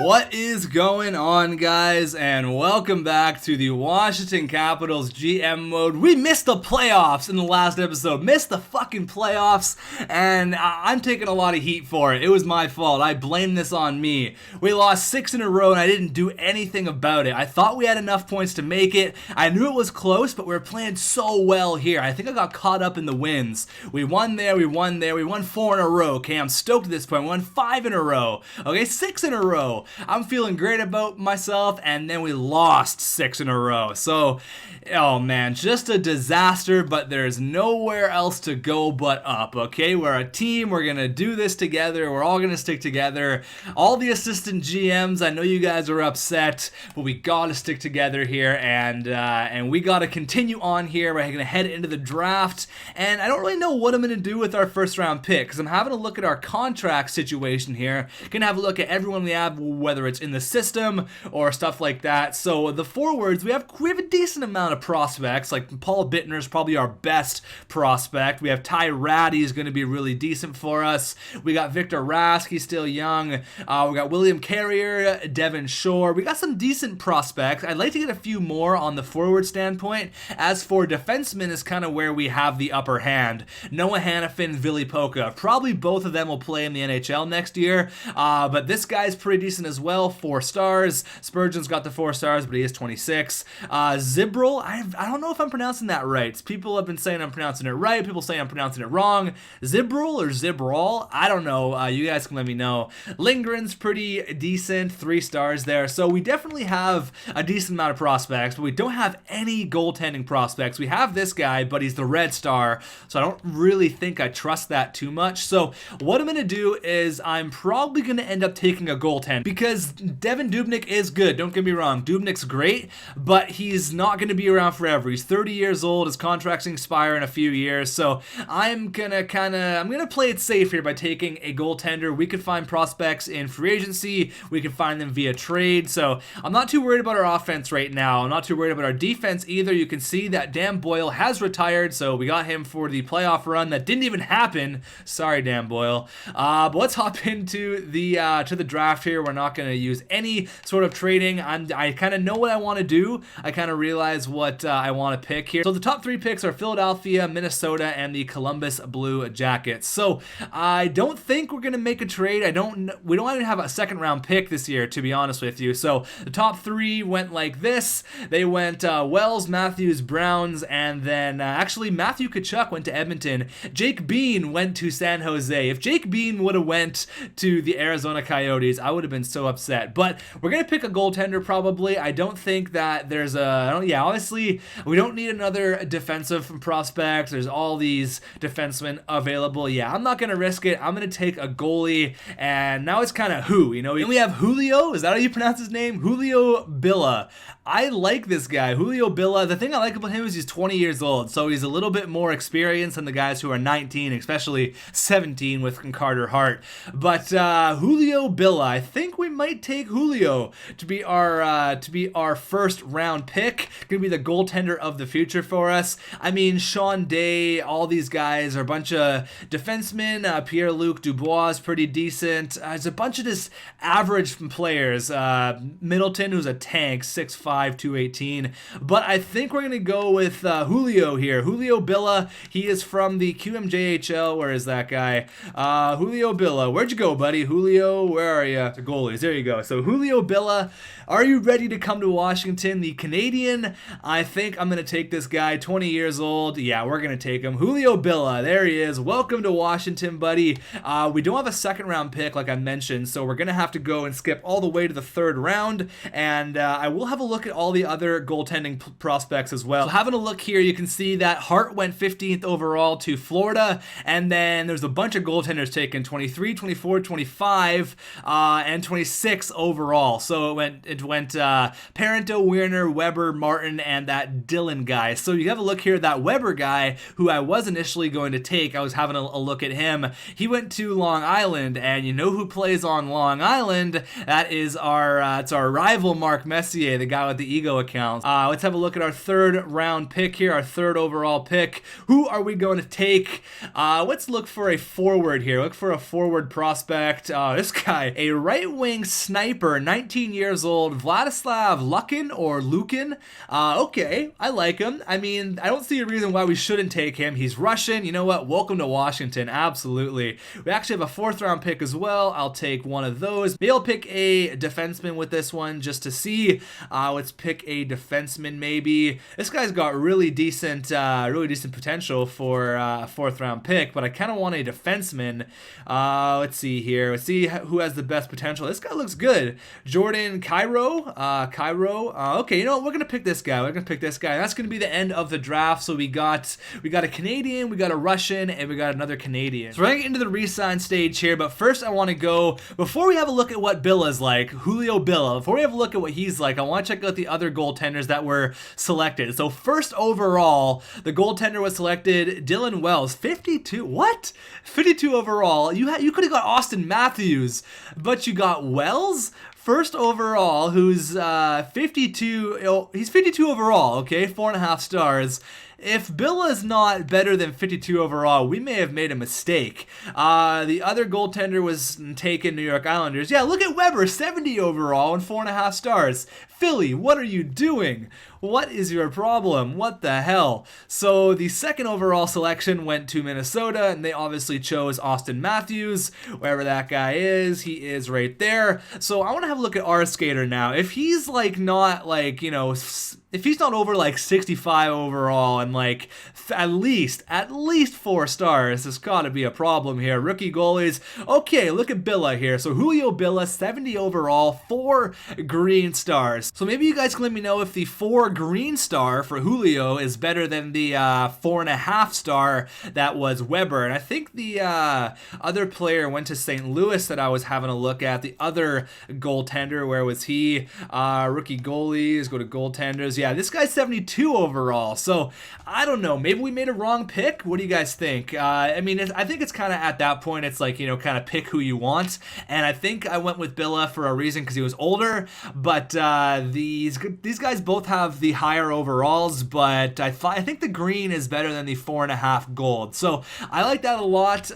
What is going on, guys, and welcome back to the Washington Capitals GM mode. We missed the playoffs in the last episode, missed the fucking playoffs, and I'm taking a lot of heat for it. It was my fault. I blame this on me. We lost 6 in a row, and I didn't do anything about it. I thought we had enough points to make it. I knew it was close, but we were playing so well here. I think I got caught up in the wins. We won there, we won there, we won 4 in a row. Okay, I'm stoked at this point. We won 5 in a row. Okay, 6 in a row. I'm feeling great about myself, and then we lost 6 in a row. So, oh man, just a disaster, but there's nowhere else to go but up, okay? We're a team, we're gonna do this together, we're all gonna stick together. All the assistant GMs, I know you guys are upset, but we gotta stick together here, and we gotta continue on here. We're gonna head into the draft, and I don't really know what I'm gonna do with our first round pick, because I'm having a look at our contract situation here. Gonna have a look at everyone we have, whether it's in the system or stuff like that. So the forwards, we have a decent amount of prospects. Like Paul Bittner's probably our best prospect. We have Ty Ratty is going to be really decent for us. We got Victor Rask, he's still young. We got William Carrier, Devin Shore. We got some decent prospects. I'd like to get a few more on the forward standpoint. As for defensemen is kind of where we have the upper hand. Noah Hannafin, Ville Poca. Probably both of them will play in the NHL next year. But this guy's pretty decent as well. 4 stars. Spurgeon's got the 4 stars, but he is 26. Zibril, I don't know if I'm pronouncing that right. People have been saying I'm pronouncing it right. People say I'm pronouncing it wrong. Zibril or Zibrol? I don't know. You guys can let me know. Lindgren's pretty decent. 3 stars there. So we definitely have a decent amount of prospects, but we don't have any goaltending prospects. We have this guy, but he's the red star, so I don't really think I trust that too much. So what I'm going to do is I'm probably going to end up taking a goaltender, because Devin Dubnyk is good, don't get me wrong. Dubnyk's great, but he's not going to be around forever. He's 30 years old, his contract's going to expire in a few years, so I'm going to play it safe here by taking a goaltender. We could find prospects in free agency, we could find them via trade, so I'm not too worried about our offense right now. I'm not too worried about our defense either. You can see that Dan Boyle has retired, so we got him for the playoff run that didn't even happen. Sorry, Dan Boyle. But let's hop into the draft here. We're not going to use any sort of trading. I kind of know what I want to do. I kind of realize what I want to pick here. So the top 3 picks are Philadelphia, Minnesota, and the Columbus Blue Jackets. So I don't think we're going to make a trade. We don't even have a second round pick this year, to be honest with you. So the top 3 went like this. They went Wells, Matthews, Browns, and then actually Matthew Tkachuk went to Edmonton. Jake Bean went to San Jose. If Jake Bean would have went to the Arizona Coyotes, I would have been so upset. But we're going to pick a goaltender probably. I don't think that there's obviously we don't need another defensive prospect. There's all these defensemen available. Yeah, I'm not going to risk it. I'm going to take a goalie, and now it's kind of and we have Julio, is that how you pronounce his name? Julio Billa. I like this guy, Julio Billa. The thing I like about him is he's 20 years old, so he's a little bit more experienced than the guys who are 19, especially 17 with Carter Hart. But Julio Billa, I think we might take Julio to be our first round pick. Gonna be the goaltender of the future for us. I mean, Sean Day, all these guys are a bunch of defensemen. Pierre-Luc Dubois is pretty decent. There's a bunch of just average players. Middleton, who's a tank, 6'5", 218. But I think we're gonna go with Julio here. Julio Billa. He is from the QMJHL. Where is that guy? Julio Billa. Where'd you go, buddy? Julio, where are you? The goalies. There you go. So Julio Billa, are you ready to come to Washington? The Canadian, I think I'm going to take this guy, 20 years old. Yeah, we're going to take him. Julio Billa, there he is. Welcome to Washington, buddy. We don't have a second round pick, like I mentioned, so we're going to have to go and skip all the way to the 3rd round, and I will have a look at all the other goaltending prospects as well. So having a look here, you can see that Hart went 15th overall to Florida, and then there's a bunch of goaltenders taken, 23, 24, 25, and 26 overall. So it went Parento, Werner, Weber, Martin, and that Dillon guy. So you have a look here, that Weber guy, who I was initially going to take, I was having a look at him. He went to Long Island, and you know who plays on Long Island? That is it's our rival Mark Messier, the guy with the ego accounts. Let's have a look at our third round pick here, our third overall pick. Who are we going to take? Let's look for a forward here. Look for a forward prospect. This guy, a right-wing sniper, 19 years old, Vladislav Lukin or Lukin. Okay, I like him. I mean, I don't see a reason why we shouldn't take him. He's Russian. You know what? Welcome to Washington. Absolutely. We actually have a fourth round pick as well. I'll take one of those. Maybe I'll pick a defenseman with this one just to see. Let's pick a defenseman maybe. This guy's got really decent potential for a fourth round pick, but I kind of want a defenseman. Let's see here. Let's see who has the best potential. This guy looks good. Jordan Cairo. Okay, you know what? We're gonna pick this guy. That's gonna be the end of the draft. So we got a Canadian, we got a Russian, and we got another Canadian. So we're gonna get into the re-sign stage here, but first I want to go, before we have a look at what Billa's like, Julio Billa, before we have a look at what he's like, I want to check out the other goaltenders that were selected. So first overall, the goaltender was selected, Dylan Wells, 52. What? 52 overall. You could have got Austin Matthews, but you got Wells? First overall, who's 52, he's 52 overall, okay, 4.5 stars. If Billa is not better than 52 overall, we may have made a mistake. The other goaltender was taken, New York Islanders. Yeah, look at Weber, 70 overall and 4.5 stars. Philly, what are you doing? What is your problem? What the hell? So the second overall selection went to Minnesota, and they obviously chose Austin Matthews. Wherever that guy is, he is right there. So I want to have a look at our skater now. If he's like not like, you know, if he's not over like 65 overall and like at least 4 stars, there's got to be a problem here. Rookie goalies. Okay, look at Billa here. So Julio Billa, 70 overall, 4 green stars. So maybe you guys can let me know if the 4 green star for Julio is better than the 4.5 star that was Weber. And I think the other player went to St. Louis that I was having a look at. The other goaltender, where was he? Rookie goalies, go to goaltenders. Yeah, this guy's 72 overall. So I don't know. Maybe we made a wrong pick. What do you guys think? I mean, I think it's kind of at that point, it's like, you know, kind of pick who you want. And I think I went with Billa for a reason because he was older. But these guys both have the higher overalls, but I think the green is better than the 4.5 gold. So I like that a lot.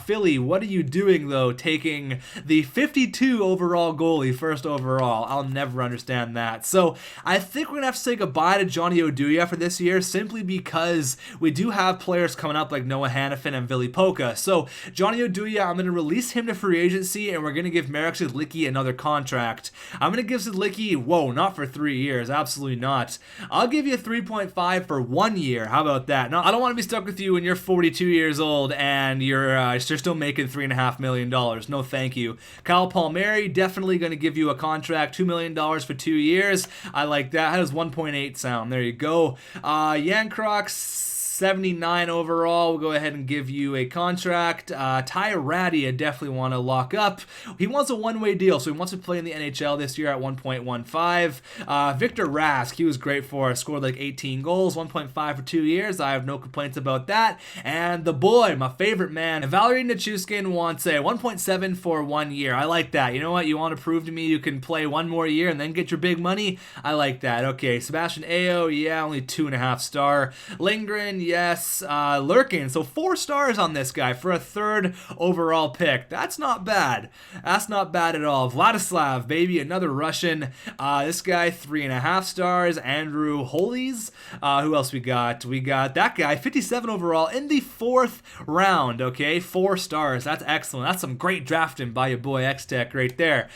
Philly, what are you doing though, taking the 52 overall goalie first overall? I'll never understand that. So I think we're gonna have to say goodbye to Johnny Oduya for this year, simply because we do have players coming up like Noah Hannafin and Ville Polka. So Johnny Oduya, I'm gonna release him to free agency, and we're gonna give Marek Zidlicki another contract. I'm gonna give Zidlicki, whoa, not for 3 years, absolutely not. I'll give you 3.5 for 1 year. How about that? No, I don't want to be stuck with you when you're 42 years old and you're still making $3.5 million. No, thank you. Kyle Palmieri, definitely going to give you a contract, $2 million for 2 years. I like that. How does 1.8 sound? There you go. Jan Crocs, 79 overall. We'll go ahead and give you a contract. Ty Ratty, I definitely want to lock up. He wants a one-way deal, so he wants to play in the NHL this year at 1.15. Victor Rask, he was great for us. Scored like 18 goals, 1.5 for 2 years. I have no complaints about that. And the boy, my favorite man, Valery Nichushkin wants a 1.7 for 1 year. I like that. You know what? You want to prove to me you can play one more year and then get your big money? I like that. Okay, Sebastian Ayo, yeah, only 2.5 star. Lindgren, yes. Lurkin, so 4 stars on this guy for a third overall pick. That's not bad. That's not bad at all. Vladislav, baby, another Russian. This guy, 3.5 stars. Andrew Holies. Who else we got? We got that guy, 57 overall in the 4th round. Okay, 4 stars. That's excellent. That's some great drafting by your boy xTech right there.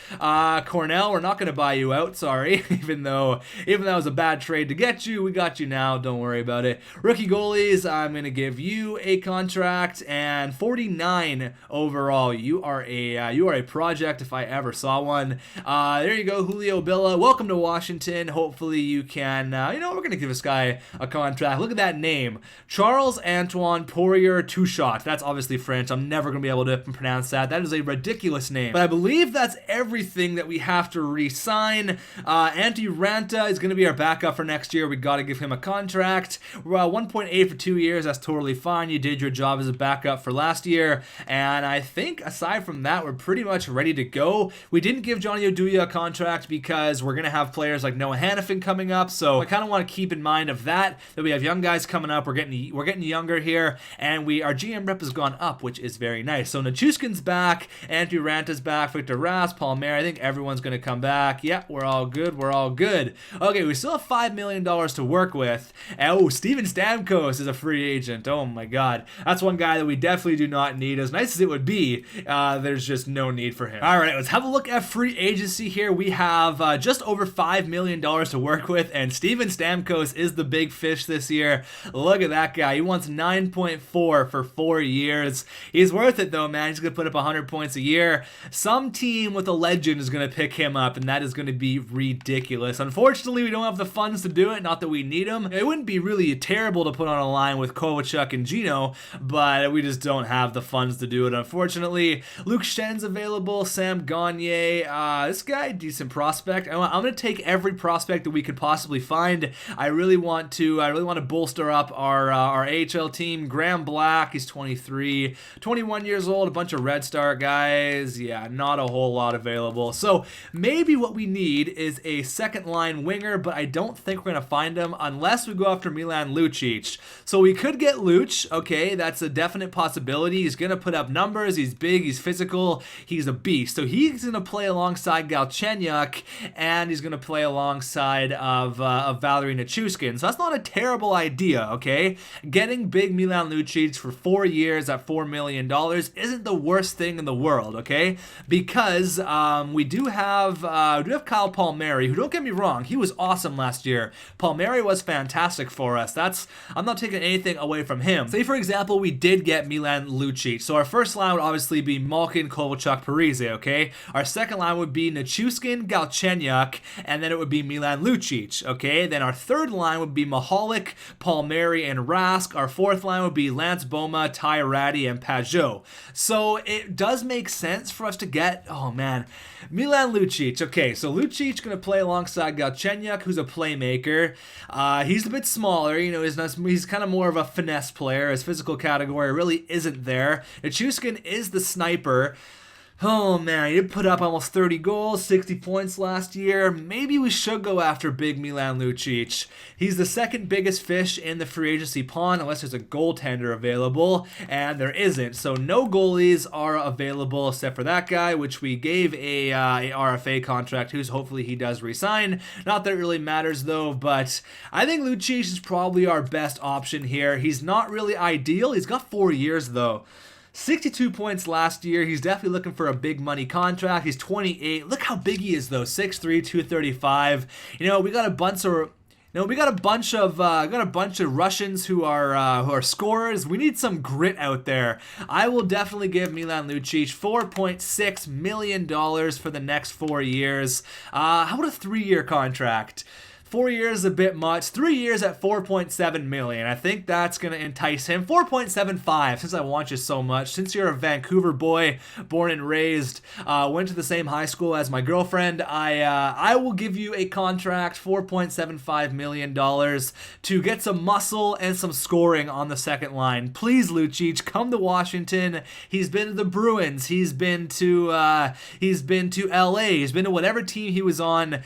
Cornell, we're not going to buy you out. Sorry, even though that was a bad trade to get you, we got you now. Don't worry about it. Rookie goalies, I'm going to give you a contract, and 49 overall. You are a project if I ever saw one. There you go, Julio Billa. Welcome to Washington. Hopefully you can, we're going to give this guy a contract. Look at that name. Charles Antoine Poirier Touchot. That's obviously French. I'm never going to be able to pronounce that. That is a ridiculous name. But I believe that's everything that we have to re-sign. Antti Ranta is going to be our backup for next year. We got to give him a contract. 1.8 for 2 years. That's totally fine. You did your job as a backup for last year. And I think aside from that, we're pretty much ready to go. We didn't give Johnny Oduya a contract because we're going to have players like Noah Hannafin coming up. So I kind of want to keep in mind of that we have young guys coming up. We're getting younger here. And our GM rep has gone up, which is very nice. So Nichushkin's back. Andrew Ranta's back. Victor Rask, Paul Mary. I think everyone's going to come back. Yeah, we're all good. We're all good. Okay, we still have $5 million to work with. Oh, Steven Stamkos is a free agent. Oh my god. That's one guy that we definitely do not need. As nice as it would be, there's just no need for him. Alright, let's have a look at free agency here. We have just over $5 million to work with, and Steven Stamkos is the big fish this year. Look at that guy. He wants 9.4 for 4 years. He's worth it though, man. He's going to put up 100 points a year. Some team with a legend is going to pick him up, and that is going to be ridiculous. Unfortunately, we don't have the funds to do it. Not that we need them. It wouldn't be really terrible to put on a line with Kovalchuk and Gino, but we just don't have the funds to do it, unfortunately. Luke Schen's available. Sam Gagne. This guy, decent prospect. I'm going to take every prospect that we could possibly find. I really want to bolster up our AHL team. Graham Black, he's 23, 21 years old. A bunch of Red Star guys. Yeah, not a whole lot available. So maybe what we need is a second line winger, but I don't think we're going to find him unless we go after Milan Lucic. So we could get Luch. Okay, that's a definite possibility. He's going to put up numbers. He's big. He's physical. He's a beast. So he's going to play alongside Galchenyuk, and he's going to play alongside of Valery Nichushkin. So that's not a terrible idea, okay? Getting big Milan Lucic for 4 years at $4 million isn't the worst thing in the world, okay? Because we do have Kyle Palmieri, who, don't get me wrong, he was awesome last year. Palmieri was fantastic for us. I'm not taking anything away from him. Say, for example, we did get Milan Lucic. So our first line would obviously be Malkin, Kovalchuk, Parise, okay? Our second line would be Nichushkin, Galchenyuk, and then it would be Milan Lucic, okay? Then our third line would be Mahalik, Palmieri, and Rask. Our fourth line would be Lance Boma, Ty Ratty, and Pajot. So it does make sense for us to get, oh man, Milan Lucic. Okay, so Lucic going to play alongside Galchenyuk, who's a playmaker. He's a bit smaller, you know, he's kind of more of a finesse player. His physical category really isn't there. Nichushkin is the sniper. Oh man, he did put up almost 30 goals, 60 points last year. Maybe we should go after big Milan Lucic. He's the second biggest fish in the free agency pond unless there's a goaltender available, and there isn't. So no goalies are available except for that guy, which we gave a RFA contract, who's hopefully he does resign. Not that it really matters though, but I think Lucic is probably our best option here. He's not really ideal. He's got 4 years though. 62 points last year. He's definitely looking for a big money contract. He's 28. Look how big he is though. 6'3", 235. You know, we got a bunch of Russians who are scorers. We need some grit out there. I will definitely give Milan Lucic $4.6 million for the next 4 years. How about a 3-year contract? 4 years is a bit much. 3 years at $4.7 million. I think that's going to entice him. 4.75, since I want you so much. Since you're a Vancouver boy, born and raised, went to the same high school as my girlfriend, I will give you a contract, $4.75 million, to get some muscle and some scoring on the second line. Please, Lucic, come to Washington. He's been to the Bruins. He's been to LA. He's been to whatever team he was on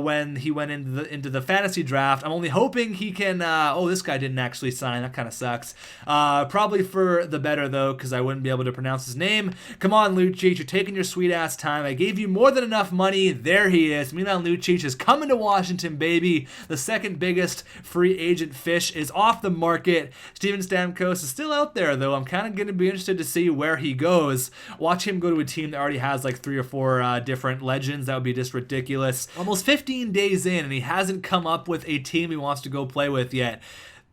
when he went into the fantasy draft. I'm only hoping he can, this guy didn't actually sign. That kind of sucks. Probably for the better, though, because I wouldn't be able to pronounce his name. Come on, Lucic, you're taking your sweet-ass time. I gave you more than enough money. There he is. Milan Lucic is coming to Washington, baby. The second biggest free agent fish is off the market. Steven Stamkos is still out there, though. I'm kind of going to be interested to see where he goes. Watch him go to a team that already has like 3 or 4 different legends. That would be just ridiculous. Almost 15 days in, and he hasn't come up with a team he wants to go play with yet.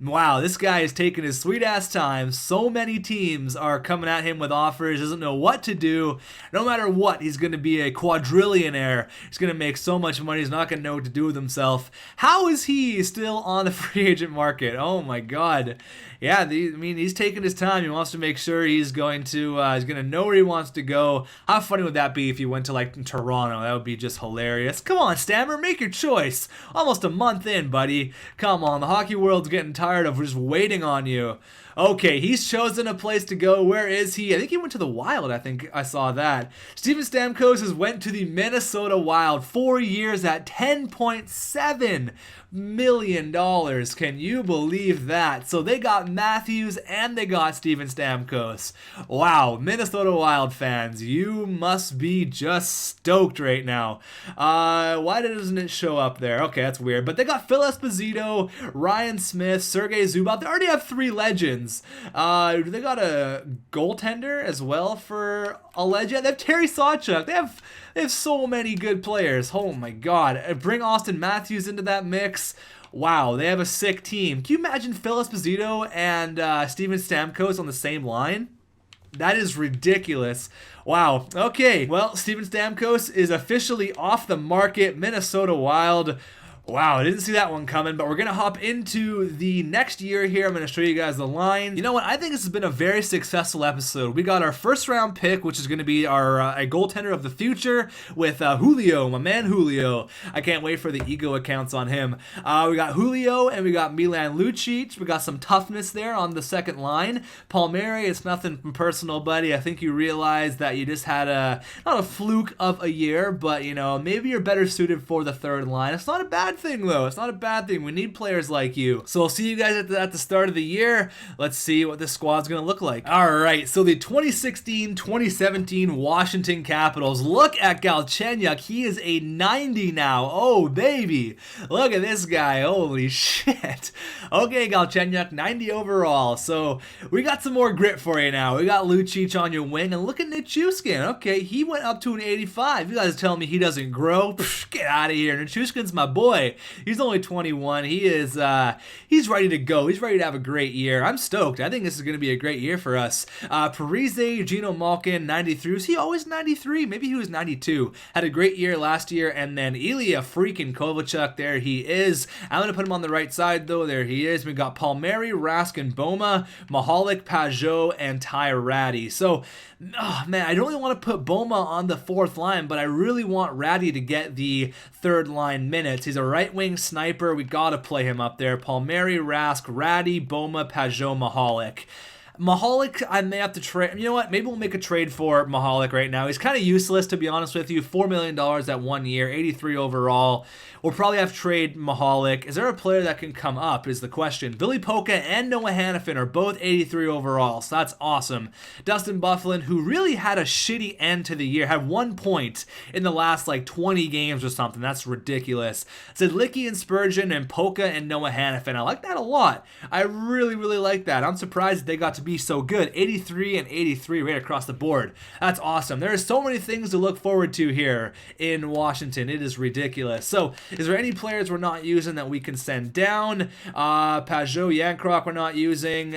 Wow, this guy is taking his sweet-ass time. So many teams are coming at him with offers, doesn't know what to do. No matter what, he's going to be a quadrillionaire. He's going to make so much money, he's not going to know what to do with himself. How is he still on the free agent market? Oh my god. Yeah, he's taking his time. He wants to make sure he's going to know where he wants to go. How funny would that be if he went to like Toronto? That would be just hilarious. Come on, Stammer, make your choice. Almost a month in, buddy. Come on, the hockey world's getting tired tired of just waiting on you. Okay, he's chosen a place to go. Where is he? I think he went to the Wild. I think I saw that. Steven Stamkos has went to the Minnesota Wild. 4 years at $10.7 million. Can you believe that? So they got Matthews and they got Steven Stamkos. Wow, Minnesota Wild fans, you must be just stoked right now. Why doesn't it show up there? Okay, that's weird. But they got Phil Esposito, Ryan Smith, Sergei Zubov. They already have 3 legends. They got a goaltender as well for a legend. They have Terry Sawchuk. They have so many good players. Oh my god. Bring Austin Matthews into that mix. Wow, they have a sick team. Can you imagine Phil Esposito and Steven Stamkos on the same line? That is ridiculous. Wow. Okay, well, Steven Stamkos is officially off the market. Minnesota Wild. Wow, I didn't see that one coming, but we're going to hop into the next year here. I'm going to show you guys the line. You know what? I think this has been a very successful episode. We got our first round pick, which is going to be our a goaltender of the future with Julio, my man Julio. I can't wait for the ego accounts on him. We got Julio and we got Milan Lucic. We got some toughness there on the second line. Palmieri, it's nothing personal, buddy. I think you realize that you just had not a fluke of a year, but, you know, maybe you're better suited for the third line. It's not a bad thing though. It's not a bad thing. We need players like you. So I'll see you guys at the start of the year. Let's see what this squad's gonna look like. All right, so the 2016-2017 Washington Capitals. Look at Galchenyuk. He is a 90 now. Oh baby, look at this guy. Holy shit. Okay, Galchenyuk, 90 overall. So we got some more grit for you now. We got Lucic on your wing, and look at Nichushkin. Okay, he went up to an 85. You guys are telling me he doesn't grow? Psh, get out of here. Nichushkin's my boy. He's only 21. He is he's ready to go. He's ready to have a great year. I'm stoked. I think this is going to be a great year for us. Parise, Gino Malkin, 93. Was he always 93? Maybe he was 92. Had a great year last year. And then Ilya freaking Kovalchuk. There he is. I'm going to put him on the right side, though. There he is. We got Palmieri, Rask, and Boma, Mahalik, Pajot, and Ty Ratty. So, oh, man, I don't really want to put Boma on the fourth line, but I really want Ratty to get the third line minutes. He's a right wing sniper. We got to play him up there. Palmieri, Rask, Ratty, Boma, Pajot, Mahalik. Mahalik, I may have to trade. You know what? Maybe we'll make a trade for Mahalik right now. He's kind of useless, to be honest with you. $4 million at 1 year, 83 overall. We'll probably have to trade Mahalik. Is there a player that can come up is the question. Billy Polka and Noah Hannafin are both 83 overall, so that's awesome. Dustin Byfuglien, who really had a shitty end to the year, had 1 point in the last like 20 games or something. That's ridiculous. Sedlicki and Spurgeon and Polka and Noah Hannafin. I like that a lot. I really, really like that. I'm surprised they got to be so good. 83 and 83 right across the board. That's awesome. There are so many things to look forward to here in Washington. It is ridiculous. So, is there any players we're not using that we can send down? Pajot, Yankrock we're not using.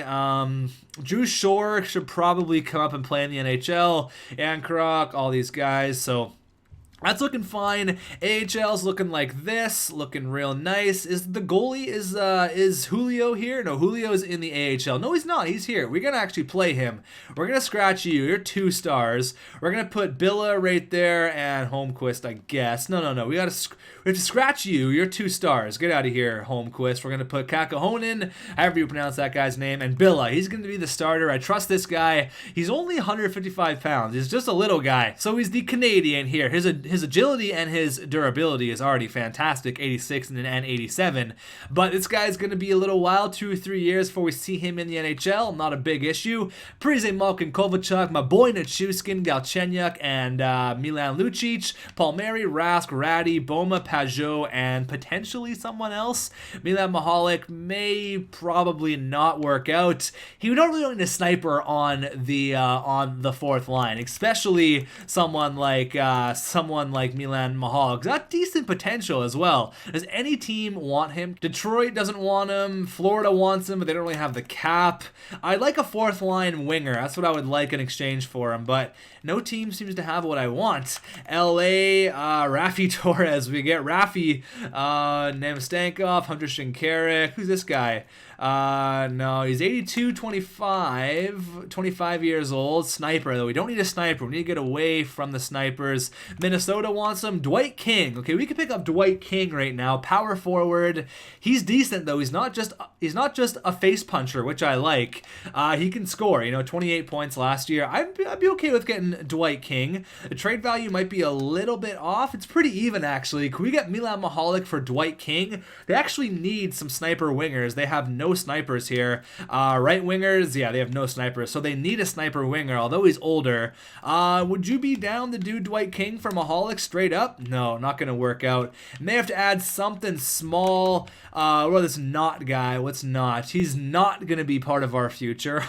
Drew Shore should probably come up and play in the NHL. Yankrock, all these guys. So that's looking fine. AHL's looking like this, looking real nice. Is the goalie is Julio here? No, Julio's in the AHL. No, he's not. He's here. We're gonna actually play him. We're gonna scratch you. You're 2 stars. We're gonna put Billa right there and Holmquist, I guess. No. We have to scratch you. You're 2 stars. Get out of here, Holmquist. We're gonna put Kakahonen, however you pronounce that guy's name, and Billa. He's gonna be the starter. I trust this guy. He's only 155 pounds. He's just a little guy. So he's the Canadian here. His agility and his durability is already fantastic, 86 and 87. But this guy's going to be a little while, 2 or 3 years before we see him in the NHL. Not a big issue. Parise, Malkin, Kovalchuk, my boy Nichushkin, Galchenyuk, and Milan Lucic, Palmieri, Rask, Ratty, Boma, Pajot, and potentially someone else. Milan Mahalik may probably not work out. He don't really need a sniper on the fourth line, especially someone like Milan Mahal. Got decent potential as well. Does any team want him? Detroit doesn't want him. Florida wants him, but they don't really have the cap. I'd like a fourth line winger. That's what I would like in exchange for him, but no team seems to have what I want. LA, Rafi Torres. We get Rafi, Namstankov, Hunter Shinkarik. Who's this guy? No, he's 82, 25 years old. Sniper, though. We don't need a sniper. We need to get away from the snipers. Minnesota wants him. Dwight King. Okay, we can pick up Dwight King right now. Power forward. He's decent, though. He's not just a face puncher, which I like. He can score, 28 points last year. I'd be okay with getting Dwight King. The trade value might be a little bit off. It's pretty even, actually. Can we get Milan Mahalik for Dwight King? They actually need some sniper wingers. They have no snipers here. Right wingers, yeah, they have no snipers, so they need a sniper winger, although he's older. Would you be down to do Dwight King for Mahalik straight up? No, not going to work out. May have to add something small. What about this Not guy? What's Not? He's not going to be part of our future.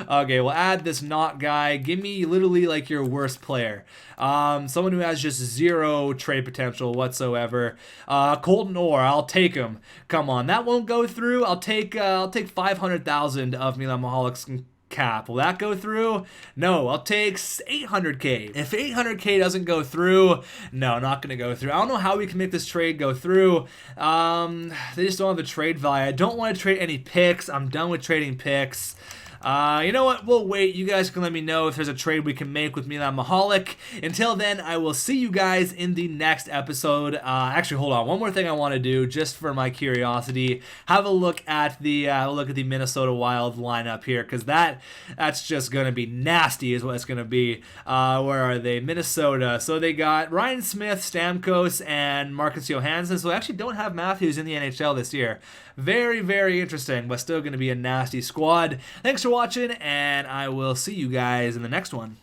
Okay, we'll add this Not guy. Give me literally like your worst player. Someone who has just zero trade potential whatsoever. Colton Orr, I'll take him. Come on, that won't go through. I'll take 500,000 of Milan Mahalik's cap. Will that go through? No, I'll take 800k. If 800k doesn't go through, no, not gonna go through. I don't know how we can make this trade go through. They just don't have the trade value. I don't want to trade any picks. I'm done with trading picks. You know what? We'll wait. You guys can let me know if there's a trade we can make with Milan Mahalik. Until then, I will see you guys in the next episode. Actually, hold on. One more thing I want to do, just for my curiosity. Have a look at the Minnesota Wild lineup here, because that's just gonna be nasty, is what it's gonna be. Where are they? Minnesota. So they got Ryan Smith, Stamkos, and Marcus Johansson. So they actually don't have Matthews in the NHL this year. Very, very interesting, but still going to be a nasty squad. Thanks for watching, and I will see you guys in the next one.